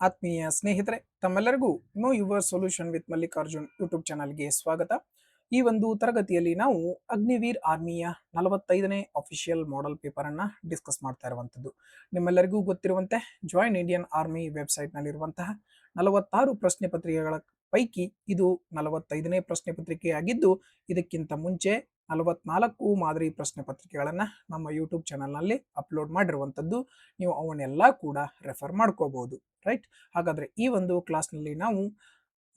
ಆತ್ಮೀಯ ಸ್ನೇಹಿತರೆ, ತಮ್ಮೆಲ್ಲರಿಗೂ know your solution with Mallikarjun YouTube ಚಾನಲ್ಗೆ ಸ್ವಾಗತ. ಈ ಒಂದು ತರಗತಿಯಲ್ಲಿ ನಾವು ಅಗ್ನಿವೀರ್ ಆರ್ಮಿಯ 45ನೇ ಅಫಿಷಿಯಲ್ ಮಾಡೆಲ್ ಪೇಪರ್ ಅನ್ನ ಡಿಸ್ಕಸ್ ಮಾಡ್ತಾ ಇರುವಂತದ್ದು. ನಿಮ್ಮೆಲ್ಲರಿಗೂ ಗೊತ್ತಿರುವಂತೆ ಜಾಯಿನ್ ಇಂಡಿಯನ್ ಆರ್ಮಿ ವೆಬ್ಸೈಟ್ ನಲ್ಲಿರುವಂತಹ 46 ಪ್ರಶ್ನೆ ಪತ್ರಿಕೆಗಳ ಪೈಕಿ ಇದು 45ನೇ ಪ್ರಶ್ನೆ ಪತ್ರಿಕೆಯಾಗಿದ್ದು, ಇದಕ್ಕಿಂತ ಮುಂಚೆ 44 ಮಾದರಿ ಪ್ರಶ್ನೆ ಪತ್ರಿಕೆಗಳನ್ನ ನಮ್ಮ ಯೂಟ್ಯೂಬ್ ಚಾನಲ್ನಲ್ಲಿ ಅಪ್ಲೋಡ್ ಮಾಡಿರುವಂತದ್ದು. ನೀವು ಅವನ್ನೆಲ್ಲ ಕೂಡ ರೆಫರ್ ಮಾಡ್ಕೋಬಹುದು. ರೈಟ್. ಹಾಗಾದ್ರೆ ಈ ಒಂದು ಕ್ಲಾಸ್ನಲ್ಲಿ ನಾವು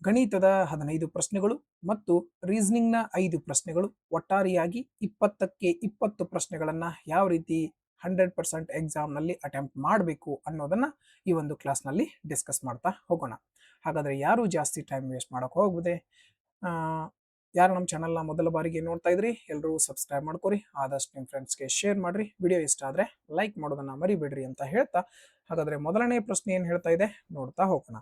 ಗಣಿತದ 15 ಪ್ರಶ್ನೆಗಳು ಮತ್ತು ರೀಸನಿಂಗ್ ನ 5 ಪ್ರಶ್ನೆಗಳು, ಒಟ್ಟಾರೆಯಾಗಿ 20ಕ್ಕೆ 20 ಪ್ರಶ್ನೆಗಳನ್ನ ಯಾವ ರೀತಿ 100% ಎಕ್ಸಾಮ್ ನಲ್ಲಿ ಅಟೆಂಪ್ಟ್ ಮಾಡಬೇಕು ಅನ್ನೋದನ್ನ ಈ ಒಂದು ಕ್ಲಾಸ್ ನಲ್ಲಿ ಡಿಸ್ಕಸ್ ಮಾಡ್ತಾ ಹೋಗೋಣ. ಹಾಗಾದ್ರೆ ಯಾರು ಜಾಸ್ತಿ ಟೈಮ್ ವೇಸ್ಟ್ ಮಾಡಕ್ ಹೋಗದೆ, ಯಾರು ನಮ್ಮ ಚಾನಲ್ನ ಮೊದಲ ಬಾರಿಗೆ ನೋಡ್ತಾ ಇದ್ರಿ ಎಲ್ಲರೂ ಸಬ್ಸ್ಕ್ರೈಬ್ ಮಾಡ್ಕೊರಿ, ಆದಷ್ಟು ನಿಮ್ಮ ಫ್ರೆಂಡ್ಸ್ಗೆ ಶೇರ್ ಮಾಡ್ರಿ, ವಿಡಿಯೋ ಇಷ್ಟ ಆದ್ರೆ ಲೈಕ್ ಮಾಡೋದನ್ನ ಮರಿಬೇಡ್ರಿ ಅಂತ ಹೇಳ್ತಾ, ಹಾಗಾದ್ರೆ ಮೊದಲನೇ ಪ್ರಶ್ನೆ ಏನ್ ಹೇಳ್ತಾ ಇದೆ ನೋಡ್ತಾ ಹೋಗೋಣ.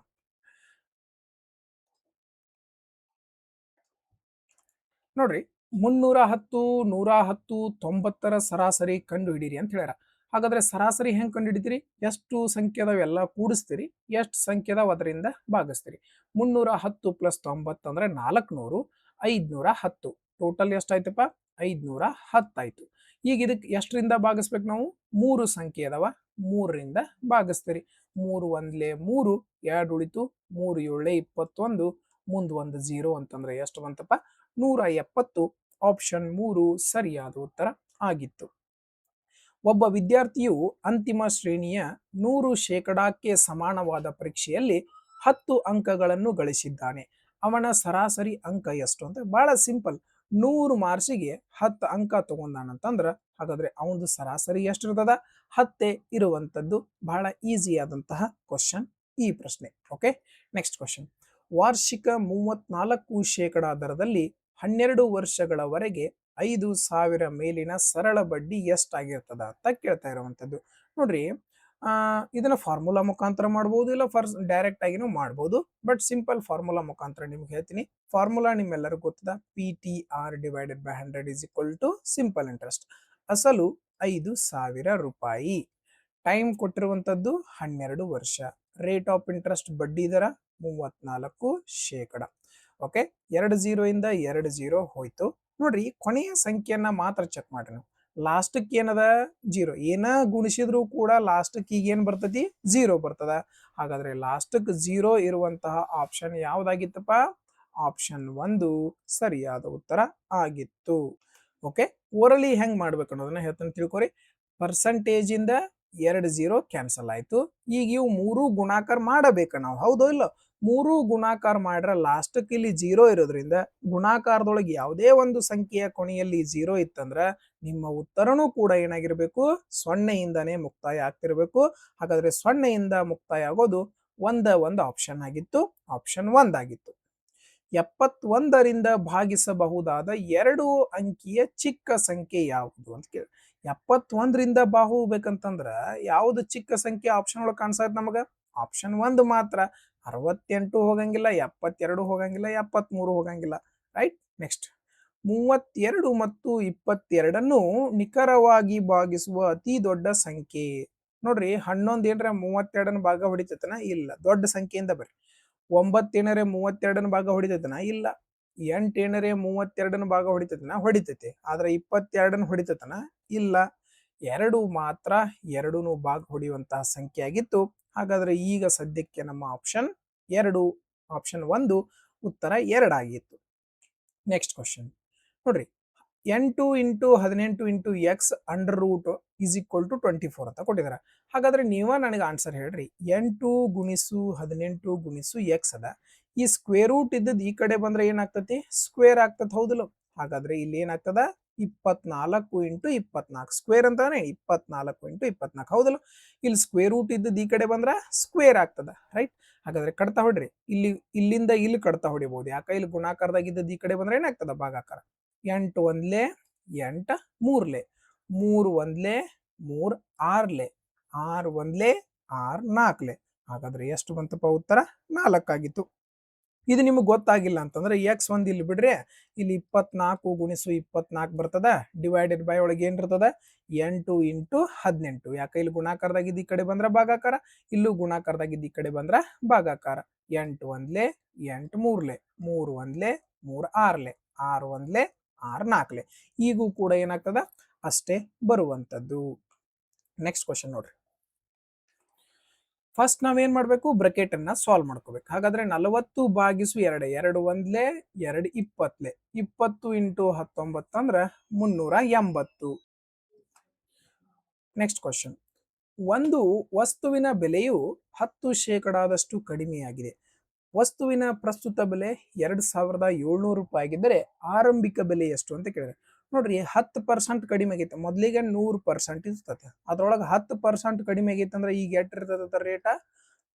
ನೋಡ್ರಿ, 310, 110, 90ರ ಸರಾಸರಿ ಕಂಡು ಹಿಡೀರಿ ಅಂತ ಹೇಳ್ಯಾರ. ಹಾಗಾದ್ರೆ ಸರಾಸರಿ ಹೆಂಗ್ ಕಂಡು ಹಿಡಿತೀರಿ? ಎಷ್ಟು ಸಂಖ್ಯೆದವೆಲ್ಲ ಕೂಡಿಸ್ತೀರಿ, ಎಷ್ಟು ಸಂಖ್ಯೆದವ ಅದರಿಂದ ಭಾಗಿಸ್ತೀರಿ. 310 ಪ್ಲಸ್ 90 ಅಂದ್ರೆ 400, 510 ಟೋಟಲ್ ಎಷ್ಟಾಯ್ತಪ್ಪ? 510 ಆಯ್ತು. ಈಗ ಇದಕ್ಕೆ ಎಷ್ಟರಿಂದ ಭಾಗಿಸ್ಬೇಕು ನಾವು? 3 ಸಂಖ್ಯೆ ಅದಾವ, 3ರಿಂದ ಭಾಗಿಸ್ತೀರಿ. 3 ಒಂದ್ಲೆ 3, 2 ಉಳಿತು, 3 7 21, ಮುಂದ್ ಒಂದು 0 ಅಂತಂದ್ರೆ ಎಷ್ಟು ಬಂತಪ್ಪ? 170. ಆಪ್ಷನ್ 3 ಸರಿಯಾದ ಉತ್ತರ ಆಗಿತ್ತು. ಒಬ್ಬ ವಿದ್ಯಾರ್ಥಿಯು ಅಂತಿಮ ಶ್ರೇಣಿಯ 100% ಸಮಾನವಾದ ಪರೀಕ್ಷೆಯಲ್ಲಿ 10 ಅಂಕಗಳನ್ನು ಗಳಿಸಿದ್ದಾನೆ. ಅವನ ಸರಾಸರಿ ಅಂಕ ಎಷ್ಟು ಅಂತ? ಬಹಳ ಸಿಂಪಲ್. 100 ಮಾರ್ಕ್ಸಿಗೆ 10 ಅಂಕ ತಗೊಂಡಾನಂತಂದ್ರ ಹಾಗಾದ್ರೆ ಅವನದು ಸರಾಸರಿ ಎಷ್ಟಿರ್ತದ? 10 ಇರುವಂತದ್ದು. ಬಹಳ ಈಸಿ ಆದಂತಹ ಕ್ವಶನ್ ಈ ಪ್ರಶ್ನೆ. Okay, next question. ವಾರ್ಷಿಕ 34% ದರದಲ್ಲಿ 12 ವರ್ಷಗಳವರೆಗೆ 5,000 ಮೇಲಿನ ಸರಳ ಬಡ್ಡಿ ಎಷ್ಟಾಗಿರ್ತದ ಅಂತ ಕೇಳ್ತಾ ಇರುವಂತದ್ದು. ನೋಡ್ರಿ, ಇದನ್ನ ಫಾರ್ಮುಲಾ ಮುಖಾಂತರ ಮಾಡಬಹುದು, ಇಲ್ಲ ಡೈರೆಕ್ಟ್ ಆಗಿನೂ ಮಾಡಬಹುದು. ಬಟ್ ಸಿಂಪಲ್ ಫಾರ್ಮುಲಾ ಮುಖಾಂತರ ನಿಮ್ಗೆ ಹೇಳ್ತೀನಿ. ಫಾರ್ಮುಲಾ ನಿಮ್ಮೆಲ್ಲರಿಗೂ ಗೊತ್ತದ, PTR divided by 100 is equal to simple interest. ಅಸಲು 5,000 ರೂಪಾಯಿ, ಟೈಮ್ ಕೊಟ್ಟಿರುವಂತದ್ದು 12 ವರ್ಷ, ರೇಟ್ ಆಫ್ ಇಂಟ್ರೆಸ್ಟ್ ಬಡ್ಡಿ ದರ 34%. ಓಕೆ, 2 0 ಇಂದ 2 0 ಹೋಯ್ತು. ನೋಡ್ರಿ, ಕೊನೆಯ ಸಂಖ್ಯೆಯನ್ನ ಮಾತ್ರ ಚೆಕ್ ಮಾಡ್ರಿ. ನಾವು ಲಾಸ್ಟಕ್ ಏನದ? 0. ಏನ ಗುಣಿಸಿದ್ರು ಕೂಡ ಲಾಸ್ಟಕ್ ಈಗ ಏನ್ ಬರ್ತತಿ? 0 ಬರ್ತದ. ಹಾಗಾದ್ರೆ ಲಾಸ್ಟಕ್ 0 ಇರುವಂತಹ ಆಪ್ಷನ್ ಯಾವ್ದಾಗಿತ್ತಪ್ಪ? ಆಪ್ಷನ್ 1 ಸರಿಯಾದ ಉತ್ತರ ಆಗಿತ್ತು. ಓಕೆ, ಓರಲಿ ಹೆಂಗ್ ಮಾಡ್ಬೇಕು ಅನ್ನೋದನ್ನ ಹೇಳ್ತಾನೆ ತಿಳ್ಕೊರಿ. ಪರ್ಸೆಂಟೇಜ್ ಇಂದ 2 0 ಕ್ಯಾನ್ಸಲ್ ಆಯ್ತು. ಈಗ ಇವು 3 ಗುಣಾಕಾರ ಮಾಡಬೇಕು ನಾವು, ಹೌದೋ ಇಲ್ಲ? 3 ಗುಣಾಕಾರ ಮಾಡ್ರ ಲಾಸ್ಟಕ್ ಇಲ್ಲಿ 0 ಇರೋದ್ರಿಂದ ಗುಣಾಕಾರದೊಳಗೆ ಯಾವುದೇ ಒಂದು ಸಂಖ್ಯೆಯ ಕೊನೆಯಲ್ಲಿ 0 ಇತ್ತಂದ್ರ ನಿಮ್ಮ ಉತ್ತರನೂ ಕೂಡ ಏನಾಗಿರ್ಬೇಕು? 0ಇಂದಾನೇ ಮುಕ್ತಾಯ ಆಗ್ತಿರ್ಬೇಕು. ಹಾಗಾದ್ರೆ 0ಇಂದ ಮುಕ್ತಾಯ ಆಗೋದು ಒಂದು ಆಪ್ಷನ್ ಆಗಿತ್ತು, ಆಪ್ಷನ್ 1 ಆಗಿತ್ತು. 71ರಿಂದ ಭಾಗಿಸಬಹುದಾದ 2 ಅಂಕಿಯ ಚಿಕ್ಕ ಸಂಖ್ಯೆ ಯಾವುದು ಅಂತ ಕೇಳಿ. 71ರಿಂದ ಭಾಗಿಸಬೇಕಂತಂದ್ರ ಯಾವ್ದು ಚಿಕ್ಕ ಸಂಖ್ಯೆ ಆಪ್ಷನ್ ಒಳಗೆ ಕಾಣಿಸತ್ ನಮಗ? ಆಪ್ಷನ್ 1 ಮಾತ್ರ. 68 ಹೋಗಂಗಿಲ್ಲ, 72 ಹೋಗಂಗಿಲ್ಲ, 73 ಹೋಗಂಗಿಲ್ಲ. ರೈಟ್. ನೆಕ್ಸ್ಟ್, 32 ಮತ್ತು 22ನ್ನು ನಿಖರವಾಗಿ ಭಾಗಿಸುವ ಅತಿ ದೊಡ್ಡ ಸಂಖ್ಯೆ. ನೋಡ್ರಿ, 11 ಏನ್ರ 32ನ ಭಾಗ ಹೊಡಿತೈತನ? ಇಲ್ಲ. ದೊಡ್ಡ ಸಂಖ್ಯೆಯಿಂದ ಬರ್ರಿ. 9 ಏನಾರೆ 32ನ ಭಾಗ ಹೊಡಿತೈತನ? ಇಲ್ಲ. 8 ಏನಾರೆ 32ನ ಭಾಗ ಹೊಡಿತೈತನ? ಹೊಡಿತೈತಿ. ಆದ್ರೆ 22ನ ಹೊಡಿತೈತನ? ಇಲ್ಲ. 2 ಮಾತ್ರ 2ನು ಭಾಗ ಹೊಡೆಯುವಂತಹ ಸಂಖ್ಯೆ ಆಗಿತ್ತು. ಹಾಗಾದ್ರೆ ಈಗ ಸದ್ಯಕ್ಕೆ ನಮ್ಮ ಆಪ್ಷನ್ 2, ಆಪ್ಷನ್ 1 ಉತ್ತರ 2 ಆಗಿತ್ತು. ನೆಕ್ಸ್ಟ್ ಕ್ವಶನ್ ನೋಡ್ರಿ, 8 into 18 into x under root is equal to 24 ಅಂತ ಕೊಟ್ಟಿದ್ದಾರೆ. ಹಾಗಾದ್ರೆ ನೀವ ನನಗೆ ಆನ್ಸರ್ ಹೇಳ್ರಿ. 8 ಗುಣಿಸು 18 ಗುಣಿಸು ಎಕ್ಸ್ ಅದ. ಈ ಸ್ಕ್ವೇರ್ ರೂಟ್ ಇದ್ದದ್ ಈ ಕಡೆ ಬಂದ್ರೆ ಏನಾಗ್ತತಿ? ಸ್ಕ್ವೇರ್ ಆಗ್ತದ, ಹೌದಲ್ಲ? ಹಾಗಾದ್ರೆ ಇಲ್ಲಿ ಏನಾಗ್ತದ? 24 ಇಂಟು 24 ಸ್ಕ್ವೇರ್ ಅಂತಾನೆ 24 ಇಂಟು 24, ಹೌದಲ್ಲ? ಇಲ್ಲಿ ಸ್ಕ್ವೇರ್ ರೂಟ್ ಇದ್ದದ್ ಈ ಕಡೆ ಬಂದ್ರ ಸ್ಕ್ವೇರ್ ಆಗ್ತದ. ರೈಟ್. ಹಾಗಾದ್ರೆ ಕಡ್ತಾ ಹೊಡ್ರಿ. ಇಲ್ಲಿಂದ ಇಲ್ಲಿ ಕಡ್ತಾ ಹೊಡಿಬಹುದು. ಯಾಕ? ಇಲ್ಲಿ ಗುಣಾಕಾರದಾಗಿದ್ದದ್ ಈ ಕಡೆ ಬಂದ್ರೆ ಏನಾಗ್ತದ? ಭಾಗಾಕಾರ. 8 ಒಂದ್ಲೆ 8, 3ಲೆ 3 ಒಂದ್ಲೆ 3, 6ಲೆ 6 ಒಂದ್ಲೆ 6, 4ಲೆ. ಹಾಗಾದ್ರೆ ಎಷ್ಟು ಬಂತಪ್ಪ? ಉತ್ತರ 4 ಆಗಿತ್ತು. ಇದು ನಿಮಗೆ ಗೊತ್ತಾಗಿಲ್ಲ ಅಂತಂದ್ರೆ ಎಕ್ಸ್ ಒಂದು ಇಲ್ಲಿ ಬಿಡ್ರಿ, ಇಲ್ಲಿ 24 ಗುಣಿಸು 24 ಬರ್ತದ, ಡಿವೈಡೆಡ್ ಬೈ ಒಳಗೆ ಏನಿರ್ತದ 8 ಇಂಟು 18. ಯಾಕೆ ಇಲ್ಲಿ ಗುಣಾಕಾರದಾಗಿದ್ದು ಈ ಕಡೆ ಬಂದ್ರ ಭಾಗಾಕಾರ, ಇಲ್ಲೂ ಗುಣಾಕಾರದಾಗಿದ್ದು ಈ ಕಡೆ ಬಂದ್ರ ಭಾಗಾಕಾರ. 8 ಒಂದ್ಲೆ 8 ಮೂರ್ಲೆ, 3 ಒಂದ್ಲೆ 3 ಆರ್ಲೆ, 6 ಒಂದ್ಲೆ 6 ನಾಲ್ಕಲೆ. ಈಗೂ ಕೂಡ ಏನಾಗ್ತದ ಅಷ್ಟೇ ಬರುವಂತದ್ದು. ನೆಕ್ಸ್ಟ್ ಕ್ವಶನ್ ನೋಡ್ರಿ. ಫಸ್ಟ್ ನಾವೇನ್ ಮಾಡ್ಬೇಕು, ಬ್ರಕೆಟ್ ಅನ್ನ ಸಾಲ್ವ್ ಮಾಡ್ಕೋಬೇಕು. ಹಾಗಾದ್ರೆ 40 ಭಾಗಿಸು 2, 2 ಒಂದ್ಲೆ 2 20ಲೆ, 20 ಇಂಟು 19 ಅಂದ್ರ 380. Next question. ಒಂದು ವಸ್ತುವಿನ ಬೆಲೆಯು 10% ಕಡಿಮೆಯಾಗಿದೆ. ವಸ್ತುವಿನ ಪ್ರಸ್ತುತ ಬೆಲೆ 2700 ರೂಪಾಯಿ ಆಗಿದ್ದರೆ ಆರಂಭಿಕ ಬೆಲೆ ಎಷ್ಟು ಅಂತ ಕೇಳಿದ್ರೆ, ನೋಡ್ರಿ 10% ಕಡಿಮೆ ಆಗೈತೆ. ಮೊದ್ಲಿಗೆ 100% ಇರ್ತದೆ, ಅದ್ರೊಳಗೆ 10% ಕಡಿಮೆ ಆಗೈತೆ ಅಂದ್ರೆ ಈಗ ಎಟ್ ಇರ್ತದ ರೇಟ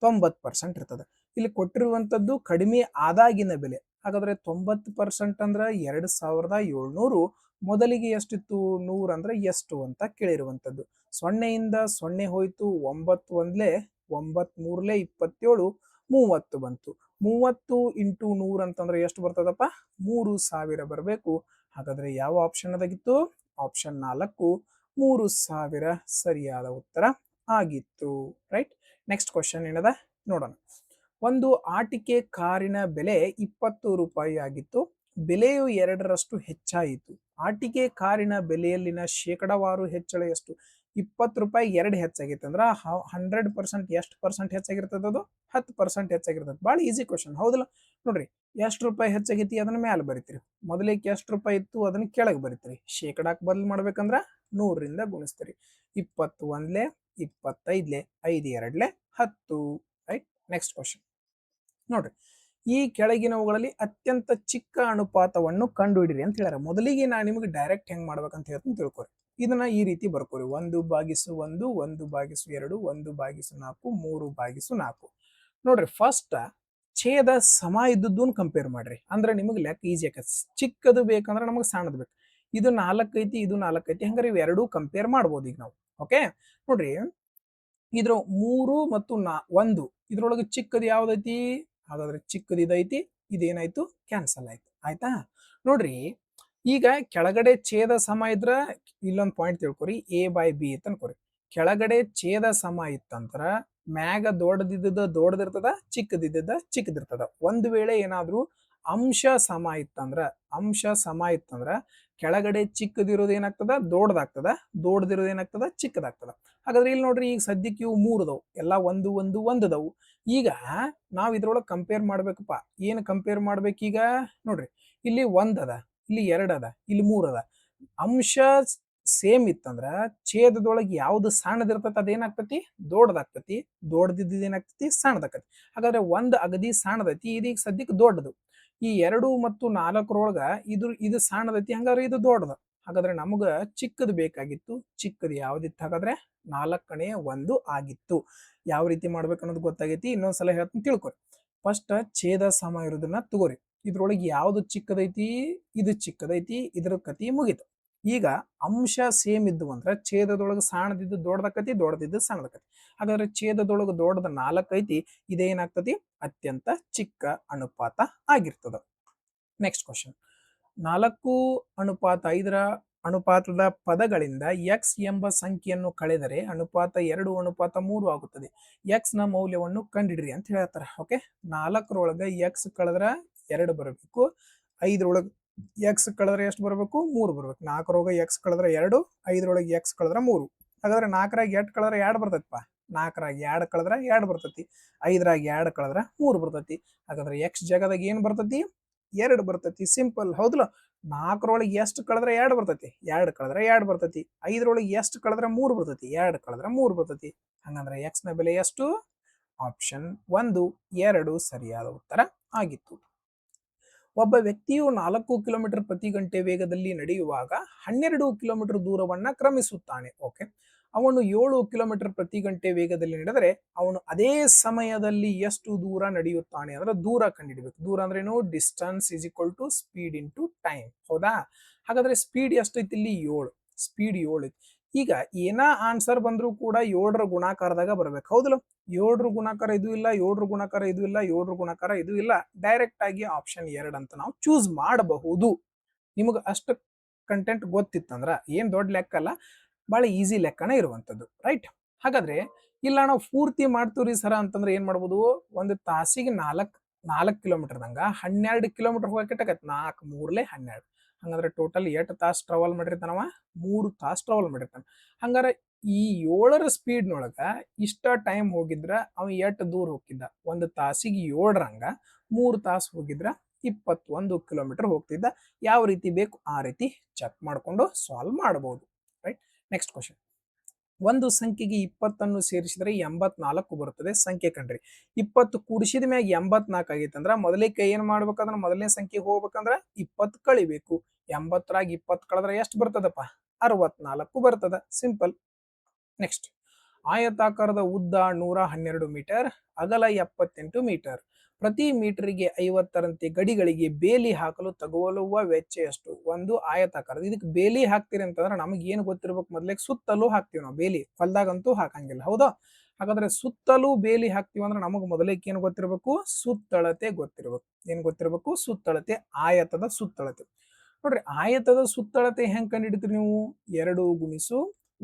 90% ಇರ್ತದೆ. ಇಲ್ಲಿ ಕೊಟ್ಟಿರುವಂತದ್ದು ಕಡಿಮೆ ಆದಾಗಿನ ಬೆಲೆ. ಹಾಗಾದ್ರೆ 90% ಅಂದ್ರೆ 2700. ಮೊದಲಿಗೆ ಎಷ್ಟಿತ್ತು 100 ಅಂದ್ರೆ ಎಷ್ಟು ಅಂತ ಕೇಳಿರುವಂತದ್ದು. 0ಇಂದ 0 ಹೋಯ್ತು, 9 ಒಂದ್ಲೆ 9 ಮೂರ್ಲೆ 27, 30 ಬಂತು. 30 ಇಂಟು 100 ಅಂತಂದ್ರೆ ಎಷ್ಟು ಬರ್ತದಪ್ಪ, 3000 ಬರಬೇಕು. ಹಾಗಾದ್ರೆ ಯಾವ ಆಪ್ಷನ್ ಅದಾಗಿತ್ತು, ಆಪ್ಷನ್ 4 3000 ಸರಿಯಾದ ಉತ್ತರ ಆಗಿತ್ತು. ರೈಟ್. ನೆಕ್ಸ್ಟ್ ಕ್ವಶನ್ ಏನದ ನೋಡೋಣ. ಒಂದು ಆಟಿಕೆ ಕಾರಿನ ಬೆಲೆ 20 ರೂಪಾಯಿ ಆಗಿತ್ತು, ಬೆಲೆಯು 2ರಷ್ಟು ಹೆಚ್ಚಾಯಿತು. ಆಟಿಕೆ ಕಾರಿನ ಬೆಲೆಯಲ್ಲಿನ ಶೇಕಡಾವಾರು ಹೆಚ್ಚಳ ಎಷ್ಟು? 20 ರೂಪಾಯಿ 2 ಹೆಚ್ಚಾಗಿತ್ತು ಅಂದ್ರೆ 100% ಎಷ್ಟು ಪರ್ಸೆಂಟ್ ಹೆಚ್ಚಾಗಿರ್ತದ, ಅದು 10% ಹೆಚ್ಚಾಗಿರ್ತದೆ. ಭಾಳ ಈಸಿ ಕ್ವಶನ್ ಹೌದಲ್ಲ. ನೋಡ್ರಿ, ಎಷ್ಟು ರೂಪಾಯಿ ಹೆಚ್ಚಾಗೈತಿ ಅದನ್ನ ಮ್ಯಾಲ ಬರಿತೀರಿ, ಮೊದಲಿಗೆ ಎಷ್ಟು ರೂಪಾಯಿ ಇತ್ತು ಅದನ್ನ ಕೆಳಗೆ ಬರಿತೀರಿ. ಶೇಕಡಾಕ್ ಬದಲು ಮಾಡ್ಬೇಕಂದ್ರ 100ರಿಂದ ಗುಣಿಸ್ತೀರಿ. 20 ಒಂದ್ಲೆ 25ಲೆ, 5 2ಲೆ 10. ರೈಟ್. ನೆಕ್ಸ್ಟ್ ಕ್ವಶನ್ ನೋಡ್ರಿ. ಈ ಕೆಳಗಿನವುಗಳಲ್ಲಿ ಅತ್ಯಂತ ಚಿಕ್ಕ ಅನುಪಾತವನ್ನು ಕಂಡುಹಿಡಿರಿ ಅಂತ ಹೇಳ್ಯಾರ. ಮೊದಲಿಗೆ ನಾನು ನಿಮಗೆ ಡೈರೆಕ್ಟ್ ಹೆಂಗ್ ಮಾಡ್ಬೇಕಂತ ಹೇಳ್ತೀನಿ ತಿಳ್ಕೊರಿ. ಇದನ್ನ ಈ ರೀತಿ ಬರ್ಕೋರಿ. 1/1, 1/2, 1/4, 3/4. ನೋಡ್ರಿ, ಫಸ್ಟ್ ಛೇದ ಸಮ ಇದ್ದದ್ದನ್ನು ಕಂಪೇರ್ ಮಾಡ್ರಿ, ಅಂದ್ರೆ ನಿಮಗೆ ಲೆಕ್ಕ ಈಜಿ ಆಕತ್. ಚಿಕ್ಕದು ಬೇಕಂದ್ರೆ ನಮಗೆ ಸಣ್ಣದು ಬೇಕು. ಇದು 4 ಐತಿ, ಇದು 4 ಐತಿ, ಹಂಗಾರೆ ಇವೆರಡೂ ಕಂಪೇರ್ ಮಾಡ್ಬೋದು ಈಗ ನಾವು. ಓಕೆ ನೋಡ್ರಿ, ಇದ್ರ 3 ಮತ್ತು 1 ಇದ್ರೊಳಗೆ ಚಿಕ್ಕದು ಯಾವ್ದೈತಿ, ಹಾಗಾದ್ರೆ ಚಿಕ್ಕದು ಇದೈತಿ. ಇದೇನಾಯ್ತು, ಕ್ಯಾನ್ಸಲ್ ಆಯ್ತು. ಆಯ್ತಾ. ನೋಡ್ರಿ, ಈಗ ಕೆಳಗಡೆ ಛೇದ ಸಮ ಇದ್ರ ಇಲ್ಲೊಂದು ಪಾಯಿಂಟ್ ತಿಳ್ಕೊರಿ, A/B ಅಂತ ಅನ್ಕೋರಿ. ಕೆಳಗಡೆ ಛೇದ ಸಮ ಇತ್ತಂದ್ರ ಮ್ಯಾಗ ದೊಡ್ಡದಿರ್ತದ, ಚಿಕ್ಕದಿರ್ತದ. ಒಂದು ವೇಳೆ ಏನಾದ್ರೂ ಅಂಶ ಸಮ ಇತ್ತಂದ್ರ ಕೆಳಗಡೆ ಚಿಕ್ಕದಿರೋದು ಏನಾಗ್ತದ, ದೊಡ್ಡದಿರೋದು ಏನಾಗ್ತದ, ಚಿಕ್ಕದಾಗ್ತದ. ಹಾಗಾದ್ರೆ ಇಲ್ಲಿ ನೋಡ್ರಿ, ಈಗ ಸದ್ಯಕ್ಕೆ ಇವು 3 ಅದಾವು, ಎಲ್ಲ 1 1 1 ಅದಾವು. ಈಗ ನಾವ್ ಇದ್ರೊಳಗೆ ಕಂಪೇರ್ ಮಾಡ್ಬೇಕಪ್ಪ. ಏನು ಕಂಪೇರ್ ಮಾಡ್ಬೇಕೀಗ ನೋಡ್ರಿ, ಇಲ್ಲಿ 1 ಅದ, ಇಲ್ಲಿ 2 ಅದ, ಇಲ್ಲಿ 3 ಅದ. ಅಂಶ ಸೇಮ್ ಇತ್ತಂದ್ರ ಛೇದದೊಳಗೆ ಯಾವ್ದು ಸಣ್ಣದಿರ್ತೈತಿ ಅದೇನಾಗ್ತತಿ, ದೊಡ್ಡದಾಗ್ತತಿ. ದೊಡ್ಡದಿದ್ದು ಏನಾಗ್ತತಿ, ಸಣ್ಣದಾಗ್ತತಿ. ಹಾಗಾದ್ರೆ 1 ಅಗದಿ ಸಣ್ಣದೈತಿ, ಇದೀಗ ಸದ್ಯಕ್ಕೆ ದೊಡ್ಡದು. ಈ 2 ಮತ್ತು 4ರೊಳಗ ಇದು ಸಣ್ಣದೈತಿ, ಹಂಗಾದ್ರೆ ಇದು ದೊಡ್ಡದು. ಹಾಗಾದ್ರೆ ನಮಗ ಚಿಕ್ಕದು ಬೇಕಾಗಿತ್ತು. ಚಿಕ್ಕದು ಯಾವ್ದಿತ್ತು, ಹಾಗಾದ್ರೆ 4/1 ಆಗಿತ್ತು. ಯಾವ ರೀತಿ ಮಾಡ್ಬೇಕು ಅನ್ನೋದು ಗೊತ್ತಾಗೈತಿ. ಇನ್ನೊಂದ್ಸಲ ಹೇಳ್ತೀನಿ ತಿಳ್ಕೊರಿ. ಫಸ್ಟ್ ಛೇದ ಸಮ ಇರೋದನ್ನ ತಗೋರಿ. ಇದ್ರೊಳಗೆ ಯಾವ್ದು ಚಿಕ್ಕದೈತಿ, ಇದು ಚಿಕ್ಕದೈತಿ, ಇದ್ರ ಕತಿ ಮುಗಿತು. ಈಗ ಅಂಶ ಸೇಮ್ ಇದ್ದು ಅಂದ್ರೆ ಛೇದದೊಳಗೆ ಸಣ್ಣದಿದ್ದು ದೊಡ್ಡದಕ್ಕತಿ, ದೊಡ್ಡದಿದ್ದು ಸಣ್ಣದಕ್ಕತಿ. ಹಾಗಾದ್ರೆ ಛೇದದೊಳಗೆ ದೊಡ್ಡದ 4 ಐತಿ, ಇದೇನಾಗ್ತತಿ, ಅತ್ಯಂತ ಚಿಕ್ಕ ಅನುಪಾತ ಆಗಿರ್ತದ. Next question. 4:5 ಅನುಪಾತದ ಪದಗಳಿಂದ x ಎಂಬ ಸಂಖ್ಯೆಯನ್ನು ಕಳೆದರೆ ಅನುಪಾತ 2:3 ಆಗುತ್ತದೆ. x ನ ಮೌಲ್ಯವನ್ನು ಕಂಡಿಡ್ರಿ ಅಂತ ಹೇಳ್ತಾರೆ. ಓಕೆ, 4ರೊಳಗೆ x ಕಳೆದ್ರ 2 ಬರಬೇಕು, 5ರೊಳಗೆ x ಕಳೆದ್ರೆ ಎಷ್ಟು ಬರಬೇಕು, 3 ಬರಬೇಕು. 4ರೊಳಗೆ x ಕಳೆದ್ರೆ 2, 5ರೊಳಗೆ x ಕಳೆದ್ರೆ 3. ಹಾಗಾದ್ರೆ 4ರಾಗ 8 ಕಳೆದ್ರೆ 2 ಬರ್ತೈತಿಪ್ಪ. 4ರಾಗ 2 ಕಳೆದ್ರೆ 2 ಬರ್ತೈತಿ, 5ರಾಗ 2 ಕಳೆದ್ರೆ 3 ಬರ್ತೈತಿ. ಹಾಗಾದ್ರೆ x ಜಾಗದಾಗ ಏನ್ ಬರ್ತೈತಿ, 2 ಬರ್ತೈತಿ. ಸಿಂಪಲ್ ಹೌದಲ್ಲ. 4ರೊಳಗೆ ಎಷ್ಟು ಕಳೆದ್ರೆ 2 ಬರ್ತೈತಿ, 2 ಕಳೆದ್ರೆ 2 ಬರ್ತೈತಿ. 5ರೊಳಗೆ ಎಷ್ಟು ಕಳೆದ್ರೆ 3 ಬರ್ತೈತಿ, 2 ಕಳೆದ್ರೆ 3 ಬರ್ತೈತಿ. ಹಂಗಂದ್ರೆ x ನ ಬೆಲೆ ಎಷ್ಟು, ಆಪ್ಷನ್ 1 2 ಸರಿಯಾದ ಉತ್ತರ ಆಗಿತ್ತು. ಒಬ್ಬ ವ್ಯಕ್ತಿಯು 4 ಕಿಲೋಮೀಟರ್ ಪ್ರತಿ ಗಂಟೆ ವೇಗದಲ್ಲಿ ನಡೆಯುವಾಗ 12 ಕಿಲೋಮೀಟರ್ ದೂರವನ್ನ ಕ್ರಮಿಸುತ್ತಾನೆ. ಓಕೆ, ಅವನು 7 ಕಿಲೋಮೀಟರ್ ಪ್ರತಿ ಗಂಟೆ ವೇಗದಲ್ಲಿ ನಡೆದರೆ ಅವನು ಅದೇ ಸಮಯದಲ್ಲಿ ಎಷ್ಟು ದೂರ ನಡೆಯುತ್ತಾನೆ ಅಂದ್ರೆ ದೂರ ಕಂಡುಹಿಡಬೇಕು. ದೂರ ಅಂದ್ರೇನು, distance is equal to speed into time. ಹೌದಾ. ಹಾಗಾದ್ರೆ ಸ್ಪೀಡ್ ಎಷ್ಟೈತಿ ಇಲ್ಲಿ, 7. ಸ್ಪೀಡ್ 7 ಐತಿ. ಈಗ ಏನ ಆನ್ಸರ್ ಬಂದ್ರೂ ಕೂಡ 7ರ ಗುಣಾಕಾರದಾಗ ಬರ್ಬೇಕು, ಹೌದಲ್ಲ? 7ರ ಗುಣಾಕಾರ ಇದು ಇಲ್ಲ, 7ರ ಗುಣಾಕಾರ ಇದು ಇಲ್ಲ, 7ರ ಗುಣಾಕಾರ ಇದು ಇಲ್ಲ, ಡೈರೆಕ್ಟ್ ಆಗಿ ಆಪ್ಷನ್ 2 ಅಂತ ನಾವು ಚೂಸ್ ಮಾಡಬಹುದು. ನಿಮಗೆ ಅಷ್ಟು ಕಂಟೆಂಟ್ ಗೊತ್ತಿತ್ತಂದ್ರ ಏನ್ ದೊಡ್ಡ ಲೆಕ್ಕ ಅಲ್ಲ, ಬಹಳ ಈಸಿ ಲೆಕ್ಕನ ಇರುವಂತದ್ದು, ರೈಟ್? ಹಾಗಾದ್ರೆ ಇಲ್ಲ ನಾವು ಪೂರ್ತಿ ಮಾಡ್ತೀವ್ರಿ ಸರ ಅಂತಂದ್ರೆ ಏನ್ ಮಾಡ್ಬೋದು, ಒಂದು ತಾಸಿಗೆ 4 ಕಿಲೋಮೀಟರ್ದಂಗ 12 ಕಿಲೋಮೀಟರ್ ಹೋಗಕ್ಕೆ 4 3 12. ಹಂಗಂದ್ರೆ ಟೋಟಲ್ 8 ತಾಸು ಟ್ರಾವೆಲ್ ಮಾಡಿರ್ತಾನವ, 3 ತಾಸು ಟ್ರಾವೆಲ್ ಮಾಡಿರ್ತಾನ. ಹಂಗಾರೆ ಈ 7ರ ಸ್ಪೀಡ್ನೊಳಗ ಇಷ್ಟ ಟೈಮ್ ಹೋಗಿದ್ರ ಅವ ಎಷ್ಟು ದೂರ ಹೋಗಿದ್ದ, ಒಂದು ತಾಸಿಗೆ 7ರಂಗ 3 ತಾಸು ಹೋಗಿದ್ರ 21 ಕಿಲೋಮೀಟರ್ ಹೋಗ್ತಿದ್ದ. ಯಾವ ರೀತಿ ಬೇಕು ಆ ರೀತಿ ಚೆಕ್ ಮಾಡಿಕೊಂಡು ಸಾಲ್ವ್ ಮಾಡಬಹುದು, ರೈಟ್? Next question. ಒಂದು ಸಂಖ್ಯೆಗೆ 20 ಸೇರಿಸಿದ್ರೆ 84 ಬರುತ್ತದೆ, ಸಂಖ್ಯೆ ಕಂಡ್ರಿ. 20 ಕೂಡಿಸಿದ ಮ್ಯಾಗ 84 ಆಗೈತಂದ್ರ ಮೊದಲಿಗೆ ಏನ್ ಮಾಡ್ಬೇಕಂದ್ರ ಮೊದಲನೇ ಸಂಖ್ಯೆಗೆ ಹೋಗ್ಬೇಕಂದ್ರ 20 ಕಳಿಬೇಕು. 80ರಾಗ 20 ಕಳೆದ್ರೆ ಎಷ್ಟು ಬರ್ತದಪ್ಪ? 64 ಬರ್ತದ, ಸಿಂಪಲ್. ನೆಕ್ಸ್ಟ್, ಆಯತಾಕಾರದ ಉದ್ದ 112 ಮೀಟರ್, ಅಗಲ 78 ಮೀಟರ್. ಪ್ರತಿ ಮೀಟರ್ಗೆ 50ರಂತೆ ಗಡಿಗಳಿಗೆ ಬೇಲಿ ಹಾಕಲು ತಗೊಳ್ಳುವ ವೆಚ್ಚ ಎಷ್ಟು? ಒಂದು ಆಯತಾಕಾರದ, ಇದಕ್ಕೆ ಬೇಲಿ ಹಾಕ್ತೀರಿ ಅಂತಂದ್ರೆ ನಮಗೆ ಏನು ಗೊತ್ತಿರ್ಬೇಕು, ಮೊದ್ಲಿಗೆ ಸುತ್ತಲೂ ಹಾಕ್ತಿವಿ ನಾವು ಬೇಲಿ, ಹೊಲ್ದಾಗಂತೂ ಹಾಕಂಗಿಲ್ಲ, ಹೌದಾ? ಹಾಗಾದ್ರೆ ಸುತ್ತಲೂ ಬೇಲಿ ಹಾಕ್ತಿವಿ ಅಂದ್ರೆ ನಮಗೆ ಮೊದಲಿಗೆ ಏನು ಗೊತ್ತಿರಬೇಕು? ಸುತ್ತಳತೆ ಗೊತ್ತಿರಬೇಕು. ಏನ್ ಗೊತ್ತಿರಬೇಕು? ಸುತ್ತಳತೆ, ಆಯತದ ಸುತ್ತಳತೆ. ನೋಡ್ರಿ, ಆಯತದ ಸುತ್ತಳತೆ ಹೆಂಗ್ ಕಂಡು ಹಿಡಿತೀರಿ ನೀವು? 2 ಗುಣಿಸು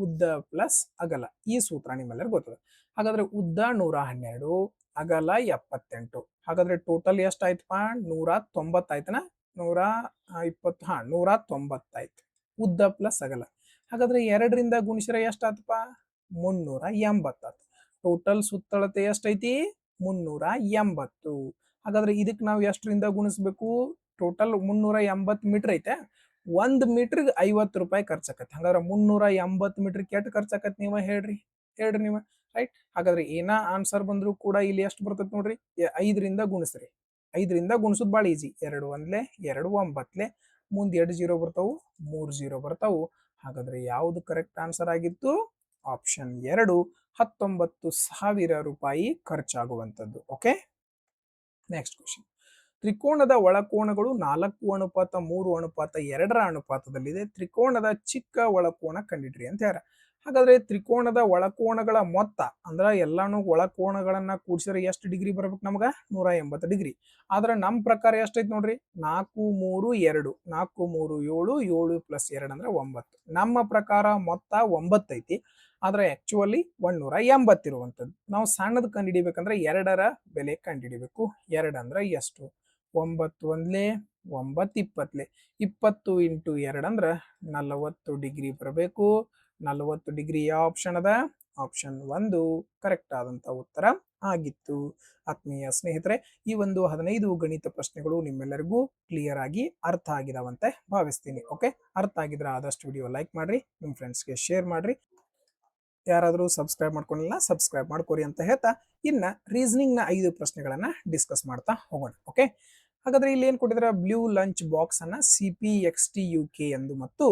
ಉದ್ದ ಪ್ಲಸ್ ಅಗಲ, ಈ ಸೂತ್ರ ನಿಮ್ಮೆಲ್ಲರೂ ಗೊತ್ತದ. ಹಾಗಾದ್ರೆ ಉದ್ದ 112, ಅಗಲ 78. ಹಾಗಾದ್ರೆ ಟೋಟಲ್ ಎಷ್ಟಾಯ್ತಪ್ಪ? 190 ಆಯ್ತನ? 120, 190 ಆಯ್ತು, ಉದ್ದ ಪ್ಲಸ್ ಅಗಲ. ಹಾಗಾದ್ರೆ 2ರಿಂದ ಗುಣಿಸಿದ್ರೆ ಎಷ್ಟಾಯ್ತಪ್ಪ? 380 ಆಯ್ತು. ಟೋಟಲ್ ಸುತ್ತಳತೆ ಎಷ್ಟೈತಿ? 380. ಹಾಗಾದ್ರೆ ಇದಕ್ಕೆ ನಾವು ಎಷ್ಟರಿಂದ ಗುಣಿಸ್ಬೇಕು? ಟೋಟಲ್ 380 ಮೀಟರ್ ಐತೆ, 1 ಮೀಟರ್ಗೆ 50 ರೂಪಾಯಿ ಖರ್ಚಾಕತ್ತೆ. ಹಾಗಾದ್ರೆ 380 ಮೀಟರ್ ಎಷ್ಟು ಖರ್ಚಾಕತ್ತೆ ನೀವ ಹೇಳ್ರಿ ನೀವು, ರೈಟ್? ಹಾಗಾದ್ರೆ ಏನ ಆನ್ಸರ್ ಬಂದ್ರು ಕೂಡ ಇಲ್ಲಿ ಎಷ್ಟು ಬರ್ತದೆ ನೋಡ್ರಿ, 5ರಿಂದ ಗುಣಿಸ್ರಿ. 5ರಿಂದ ಗುಣಿಸೋದು ಭಾಳ ಈಸಿ. 2 1 2 9, ಮುಂದೆ 2 0 ಬರ್ತಾವು, 3 0 ಬರ್ತಾವು. ಹಾಗಾದ್ರೆ ಯಾವುದು ಕರೆಕ್ಟ್ ಆನ್ಸರ್ ಆಗಿತ್ತು? ಆಪ್ಷನ್ 2, 19,000 ರೂಪಾಯಿ ಖರ್ಚಾಗುವಂಥದ್ದು. Okay, next question. ತ್ರಿಕೋಣದ ಒಳಕೋನಗಳು 4:3:2ರ ಅನುಪಾತದಲ್ಲಿದೆ. ತ್ರಿಕೋಣದ ಚಿಕ್ಕ ಒಳಕೋನ ಕಂಡಿಡ್ರಿ ಅಂತ ಹೇಳ್ಯಾರ. ಹಾಗಾದ್ರೆ ತ್ರಿಕೋಣದ ಒಳಕೋನಗಳ ಮೊತ್ತ ಅಂದ್ರ ಎಲ್ಲಾನು ಒಳಕೋನಗಳನ್ನ ಕೂಡಿಸಿದ್ರೆ ಎಷ್ಟು ಡಿಗ್ರಿ ಬರ್ಬೇಕು ನಮಗ? 180 ಡಿಗ್ರಿ. ಆದ್ರೆ ನಮ್ಮ ಪ್ರಕಾರ ಎಷ್ಟೈತಿ ನೋಡ್ರಿ, 4 3 2, 4 3 7, 7 ಪ್ಲಸ್ 2 ಅಂದ್ರೆ 9. ನಮ್ಮ ಪ್ರಕಾರ ಮೊತ್ತ 9 ಐತಿ, ಆದ್ರೆ ಆಕ್ಚುಲಿ 180 ಇರುವಂತದ್ದು. ನಾವು ಸಣ್ಣದ್ ಕಂಡುಹಿಡಿಬೇಕಂದ್ರೆ 2ರ ಬೆಲೆ ಕಂಡುಹಿಡಿಬೇಕು. 2 ಅಂದ್ರೆ ಎಷ್ಟು? 9 1 9 20, 20 ಇಂಟು 2 ಅಂದ್ರೆ 40 ಡಿಗ್ರಿ ಬರಬೇಕು. 40 ಡಿಗ್ರಿ ಯಾವ ಆಪ್ಷನ್ ಅದ? ಆಪ್ಷನ್ 1 ಕರೆಕ್ಟ್ ಆದಂತ ಉತ್ತರ ಆಗಿತ್ತು. ಆತ್ಮೀಯ ಸ್ನೇಹಿತರೆ, ಈ ಒಂದು 15 ಗಣಿತ ಪ್ರಶ್ನೆಗಳು ನಿಮ್ಮೆಲ್ಲರಿಗೂ ಕ್ಲಿಯರ್ ಆಗಿ ಅರ್ಥ ಆಗಿದಾವಂತೆ ಭಾವಿಸ್ತೀನಿ. ಓಕೆ, ಅರ್ಥ ಆಗಿದ್ರೆ ಆದಷ್ಟು ವಿಡಿಯೋ ಲೈಕ್ ಮಾಡ್ರಿ, ನಿಮ್ಮ ಫ್ರೆಂಡ್ಸ್ಗೆ ಶೇರ್ ಮಾಡ್ರಿ. ಯಾರಾದರೂ ಸಬ್ಸ್ಕ್ರೈಬ್ ಮಾಡ್ಕೊಂಡಿಲ್ಲ ಸಬ್ಸ್ಕ್ರೈಬ್ ಮಾಡ್ಕೋರಿ ಅಂತ ಹೇಳ್ತಾ ಇನ್ನ ರೀಸನಿಂಗ್ ನ 5 ಪ್ರಶ್ನೆಗಳನ್ನ ಡಿಸ್ಕಸ್ ಮಾಡ್ತಾ ಹೋಗೋಣ. ಓಕೆ, ಹಾಗಾದ್ರೆ ಇಲ್ಲಿ ಏನ್ ಕೊಟ್ಟಿದ್ರೆ, ಬ್ಲೂ ಲಂಚ್ ಬಾಕ್ಸ್ ಅನ್ನ CPXT UK ಎಂದು ಮತ್ತು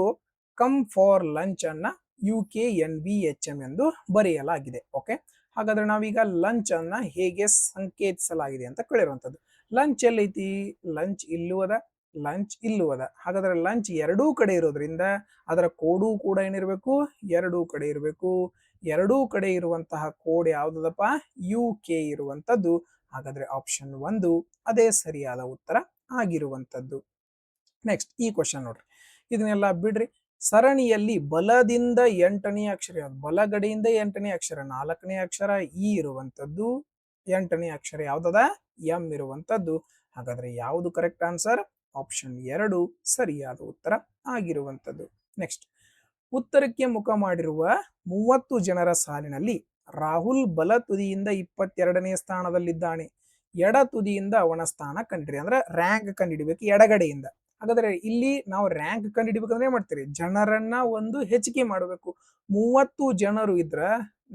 ಕಮ್ ಫಾರ್ ಲಂಚ್ ಅನ್ನ UKNBHM ಎಂದು ಬರೆಯಲಾಗಿದೆ. ಓಕೆ, ಹಾಗಾದ್ರೆ ನಾವೀಗ ಲಂಚ್ ಅನ್ನ ಹೇಗೆ ಸಂಕೇತಿಸಲಾಗಿದೆ ಅಂತ ಕೇಳಿರುವಂತದ್ದು. ಲಂಚ್ ಎಲ್ಲೈತಿ? ಲಂಚ್ ಇಲ್ಲುವದ, ಲಂಚ್ ಇಲ್ಲುವದ. ಹಾಗಾದ್ರೆ ಲಂಚ್ ಎರಡೂ ಕಡೆ ಇರೋದ್ರಿಂದ ಅದರ ಕೋಡು ಕೂಡ ಏನಿರಬೇಕು? ಎರಡೂ ಕಡೆ ಇರಬೇಕು. ಎರಡೂ ಕಡೆ ಇರುವಂತಹ ಕೋಡ್ ಯಾವ್ದದಪ್ಪ? UK ಇರುವಂತದ್ದು. ಹಾಗಾದ್ರೆ ಆಪ್ಷನ್ 1 ಅದೇ ಸರಿಯಾದ ಉತ್ತರ ಆಗಿರುವಂತದ್ದು. ನೆಕ್ಸ್ಟ್ ಈ ಕ್ವಶನ್ ನೋಡ್ರಿ, ಇದನ್ನೆಲ್ಲ ಬಿಡ್ರಿ. ಸರಣಿಯಲ್ಲಿ ಬಲದಿಂದ 8ನೇ ಅಕ್ಷರ ಯಾವ್ದು? ಬಲಗಡೆಯಿಂದ 8ನೇ ಅಕ್ಷರ, 4ನೇ ಅಕ್ಷರ ಇ ಇರುವಂತದ್ದು, 8ನೇ ಅಕ್ಷರ ಯಾವ್ದದ? ಎಂ ಇರುವಂತದ್ದು. ಹಾಗಾದ್ರೆ ಯಾವುದು ಕರೆಕ್ಟ್ ಆನ್ಸರ್? ಆಪ್ಷನ್ 2 ಸರಿಯಾದ ಉತ್ತರ ಆಗಿರುವಂತದ್ದು. ನೆಕ್ಸ್ಟ್, ಉತ್ತರಕ್ಕೆ ಮುಖ ಮಾಡಿರುವ 30 ಜನರ ಸಾಲಿನಲ್ಲಿ ರಾಹುಲ್ ಬಲ ತುದಿಯಿಂದ 22ನೇ ಸ್ಥಾನದಲ್ಲಿದ್ದಾನೆ. ಎಡ ತುದಿಯಿಂದ ಅವನ ಸ್ಥಾನ ಕಂಡಿಡಿ, ಅಂದ್ರೆ ರ್ಯಾಂಕ್ ಕಂಡಿಡಿಬೇಕು ಎಡಗಡೆಯಿಂದ. ಹಾಗಾದ್ರೆ ಇಲ್ಲಿ ನಾವು ರ್ಯಾಂಕ್ ಕಂಡಿಡಿಬೇಕಂದ್ರೆ ಏನ್ ಮಾಡ್ತೀರಿ? ಜನರನ್ನ ಒಂದು ಹೆಚ್ಚಿಗೆ ಮಾಡಬೇಕು. 30 ಜನರು ಇದ್ರ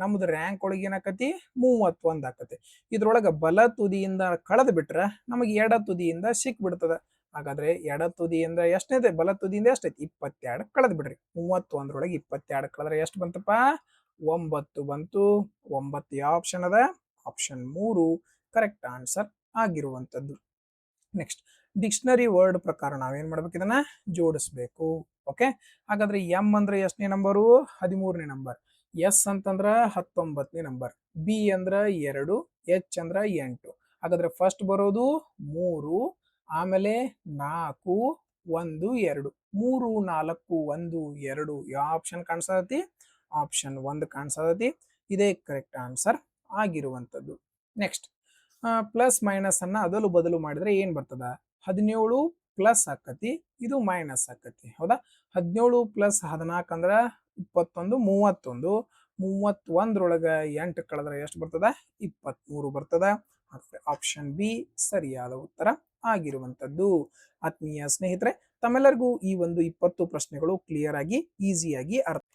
ನಮ್ದು ರ್ಯಾಂಕ್ ಒಳಗೆ ಏನಾಕತಿ? 31 ಆಕತಿ. ಇದ್ರೊಳಗ ಬಲ ತುದಿಯಿಂದ ಕಳೆದ್ ಬಿಟ್ರ ನಮಗೆ ಎಡ ತುದಿಯಿಂದ ಸಿಕ್ ಬಿಡ್ತದ. ಹಾಗಾದ್ರೆ ಎಡ ತುದಿಯಿಂದ ಎಷ್ಟೈತೆ? ಬಲ ತುದಿಯಿಂದ ಎಷ್ಟೈತಿ? 22 ಕಳೆದ್ ಬಿಡ್ರಿ. 31ರೊಳಗೆ 22 ಕಳೆದ್ರೆ ಎಷ್ಟು ಬಂತಪ್ಪ? 9 ಬಂತು. 9 ಯಾವ ಆಪ್ಷನ್ ಅದ? ಆಪ್ಷನ್ 3 ಕರೆಕ್ಟ್ ಆನ್ಸರ್ ಆಗಿರುವಂತದ್ದು. ನೆಕ್ಸ್ಟ್, ಡಿಕ್ಷನರಿ ವರ್ಡ್ ಪ್ರಕಾರ ನಾವೇನ್ ಮಾಡ್ಬೇಕು? ಇದನ್ನ ಜೋಡಿಸ್ಬೇಕು. ಓಕೆ. ಹಾಗಾದ್ರೆ ಎಂ ಅಂದ್ರೆ ಎಷ್ಟನೇ ನಂಬರು? 13ನೇ ನಂಬರ್. ಎಸ್ ಅಂತಂದ್ರ 19ನೇ ನಂಬರ್. ಬಿ ಅಂದ್ರ 2, ಎಚ್ ಅಂದ್ರ 8. ಹಾಗಾದ್ರೆ ಫಸ್ಟ್ ಬರೋದು 3, ಆಮೇಲೆ 4, 1, 2. 3, 4, 1, 2 ಯಾವ ಆಪ್ಷನ್ ಕಾಣಿಸತೈತಿ? ಆಪ್ಷನ್ 1 ಕಾಣಿಸತೈತಿ. ಇದೇ ಕರೆಕ್ಟ್ ಆನ್ಸರ್ ಆಗಿರುವಂತದ್ದು. ನೆಕ್ಸ್ಟ್, ಪ್ಲಸ್ ಮೈನಸ್ ಅನ್ನ ಅದಲು ಬದಲು ಮಾಡಿದ್ರೆ ಏನ್ ಬರ್ತದ? 17 ಪ್ಲಸ್ ಆಕತಿ, ಇದು ಮೈನಸ್ ಆಕತಿ. ಹೌದಾ? 17 ಪ್ಲಸ್ 14 ಅಂದ್ರ 21, 31. 31ರೊಳಗ 8 ಕಳೆದ್ರೆ ಎಷ್ಟು ಬರ್ತದ? 23 ಬರ್ತದ. ಆಪ್ಷನ್ ಬಿ ಸರಿಯಾದ ಉತ್ತರ ಆಗಿರುವಂತದ್ದು. ಆತ್ಮೀಯ ಸ್ನೇಹಿತರೆ, ತಮ್ಮೆಲ್ಲರಿಗೂ ಈ ಒಂದು 20 ಪ್ರಶ್ನೆಗಳು ಕ್ಲಿಯರ್ ಆಗಿ ಈಸಿಯಾಗಿ ಅರ್ಥ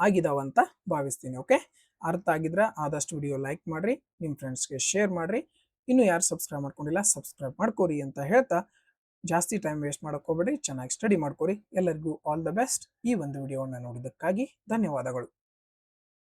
ಆಗಿದಾವಂತ ಭಾವಿಸ್ತೀನಿ. ಓಕೆ, ಅರ್ಥ ಆಗಿದ್ರೆ ಆದಷ್ಟು ವಿಡಿಯೋ ಲೈಕ್ ಮಾಡ್ರಿ, ನಿಮ್ಮ ಫ್ರೆಂಡ್ಸ್ಗೆ ಶೇರ್ ಮಾಡ್ರಿ. ಇನ್ನು ಯಾರು ಸಬ್ಸ್ಕ್ರೈಬ್ ಮಾಡ್ಕೊಂಡಿಲ್ಲ ಸಬ್ಸ್ಕ್ರೈಬ್ ಮಾಡ್ಕೋರಿ ಅಂತ ಹೇಳ್ತಾ, ಜಾಸ್ತಿ ಟೈಮ್ ವೇಸ್ಟ್ ಮಾಡಕ್ ಹೋಗ್ಬೇಡಿ, ಚೆನ್ನಾಗಿ ಸ್ಟಡಿ ಮಾಡ್ಕೋರಿ. ಎಲ್ಲರಿಗೂ ಆಲ್ ದ ಬೆಸ್ಟ್. ಈ ಒಂದು ವಿಡಿಯೋವನ್ನು ನೋಡಿದ್ದಕ್ಕಾಗಿ ಧನ್ಯವಾದಗಳು.